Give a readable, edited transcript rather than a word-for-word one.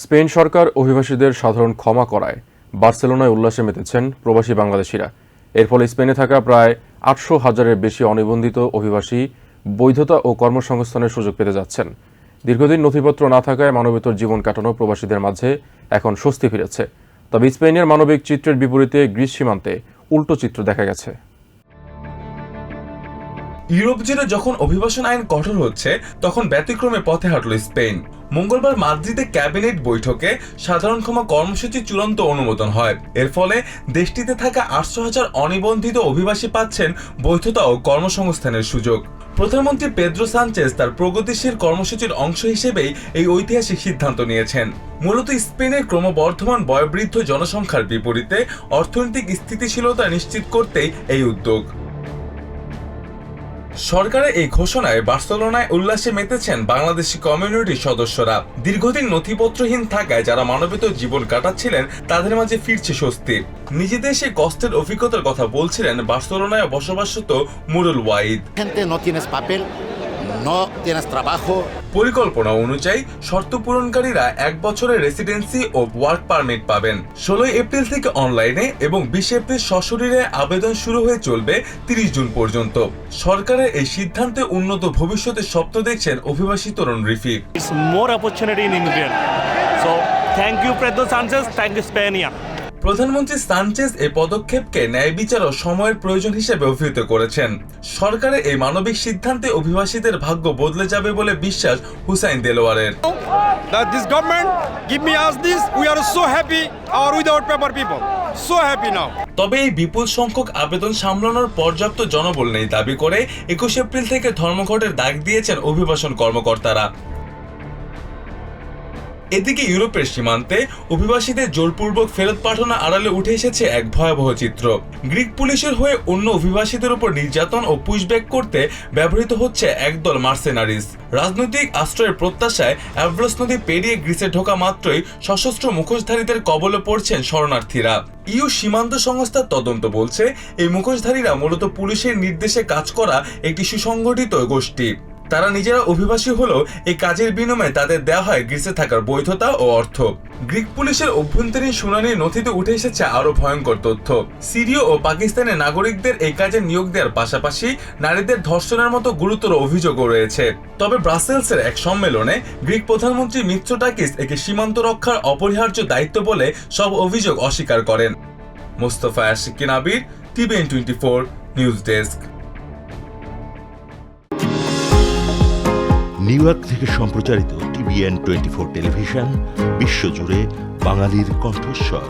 Spain সরকার অভিবাসীদের সাধারণ ক্ষমা করায় বার্সেলোনায় উল্লাসে মেতেছেন প্রবাসী বাংলাদেশিরা। এর ফলে স্পেনে থাকা প্রায় ৮০০,০০০-এর বেশি অনিবন্ধিত অভিবাসী বৈধতা ও কর্মসংস্থানের সুযোগ পেতে যাচ্ছেন। দীর্ঘদিন নথিপত্র না থাকায় মানবেতর জীবন কাটানো প্রবাসীদের মাঝে এখন স্বস্তি ফিরেছে। তবে স্পেনের মানবিক চিত্রের বিপরীতে গ্রিস সীমান্তে উল্টো চিত্র দেখা গেছে। ইউরোপ জুড়ে যখন অভিবাসন আইন কঠোর হচ্ছে, তখন ব্যতিক্রমে পথে হাঁটল স্পেন। মঙ্গলবার মাদ্রিদে ক্যাবিনেট বৈঠকে সাধারণ ক্ষমা কর্মসূচি চূড়ান্ত অনুমোদন হয়। এর ফলে দেশটিতে থাকা ৮০০,০০০ অনিবন্ধিত অভিবাসী পাচ্ছেন বৈধতা ও কর্মসংস্থানের সুযোগ। প্রধানমন্ত্রী পেদ্রো সানচেজ তার প্রগতিশীল কর্মসূচির অংশ হিসেবেই এই ঐতিহাসিক সিদ্ধান্ত নিয়েছেন। মূলত স্পেনের ক্রমবর্ধমান বয়োবৃদ্ধ জনসংখ্যার বিপরীতে অর্থনৈতিক স্থিতিশীলতা নিশ্চিত করতেই এই উদ্যোগ। সরকারের এই ঘোষণায় বার্সেলোনায় উল্লাসে মেতেছেন বাংলাদেশি কমিউনিটির সদস্যরা। দীর্ঘদিন নথিপত্রহীন থাকায় যারা মানবেতর জীবন কাটাচ্ছিলেন, তাদের মাঝে ফিরছে স্বস্তি। নিজেদের সেই কষ্টের অভিজ্ঞতার কথা বলছিলেন বার্সেলোনায় বসবাসরত মুরুল ওয়াইদ। পরিকল্পনা অনুযায়ী শর্ত পূরণকারীরা ১ বছরের রেসিডেন্সি ও ওয়ার্ক পারমিট পাবেন। ১৬ এপ্রিল থেকে অনলাইনে এবং ২০ এপ্রিল সশরীরে আবেদন শুরু হয়ে চলবে ৩০ জুন পর্যন্ত। সরকারের এই সিদ্ধান্তে উন্নত ভবিষ্যতের স্বপ্ন দেখছেন অভিবাসী তরুণ রিফিক। প্রধানমন্ত্রী সানচেজ এই পদক্ষেপকে ন্যায় বিচার ও সময়ের প্রয়োজন হিসেবে অভিহিত করেছেন। সরকারের এই মানবিক সিদ্ধান্তে অভিবাসীদের ভাগ্য বদলে যাবে বলে বিশ্বাস হুসাইন দেলোয়ারের। তবে এই বিপুল সংখ্যক আবেদন সামলানোর পর্যাপ্ত জনবল নেই দাবি করে ২১ এপ্রিল থেকে ধর্মঘটের ডাক দিয়েছেন অভিবাসন কর্মকর্তারা। এদিকে ইউরোপের সীমান্তে অভিবাসীদের জোরপূর্বক ফেরত পাঠানো আড়ালে উঠে এসেছে এক ভয়াবহ চিত্র। গ্রিক পুলিশের হয়ে অন্য অভিবাসীদের উপর নির্যাতন ও পুশব্যাক করতে ব্যবহৃত হচ্ছে একদল মার্সেনারিজ। রাজনৈতিক আশ্রয়ের প্রত্যাশায় অ্যাভ্রোস নদী পেরিয়ে গ্রিসে ঢোকা মাত্রই সশস্ত্র মুখোশধারীদের কবলে পড়ছেন শরণার্থীরা। ইউ সীমান্ত সংস্থার তদন্ত বলছে, এই মুখোশধারীরা মূলত পুলিশের নির্দেশে কাজ করা একটি সুসংগঠিত গোষ্ঠী। তারা নিজেরা অভিবাসী হলেও এই কাজের বিনিময়ে তাদের দেওয়া হয় গ্রিসে থাকার বৈধতা ও অর্থ। গ্রিক পুলিশের অভ্যন্তরীণ শুনানির নথিতে উঠে এসেছে আরো ভয়ঙ্কর তথ্য। সিরীয় ও পাকিস্তানের নাগরিকদের এই কাজে নিয়োগ দেওয়ার পাশাপাশি নারীদের ধর্ষণের মতো গুরুতর অভিযোগও রয়েছে। তবে ব্রাসেলসের এক সম্মেলনে গ্রিক প্রধানমন্ত্রী মিত্সোটাকিস একে সীমান্ত রক্ষার অপরিহার্য দায়িত্ব বলে সব অভিযোগ অস্বীকার করেন। Mostafa Ashikin Abir, TVN 24 news desk. New York থেকে সম্প্রচারিত টিভিএন 24 টেলিভিশন বিশ্বজুড়ে বাঙালির কণ্ঠস্বর।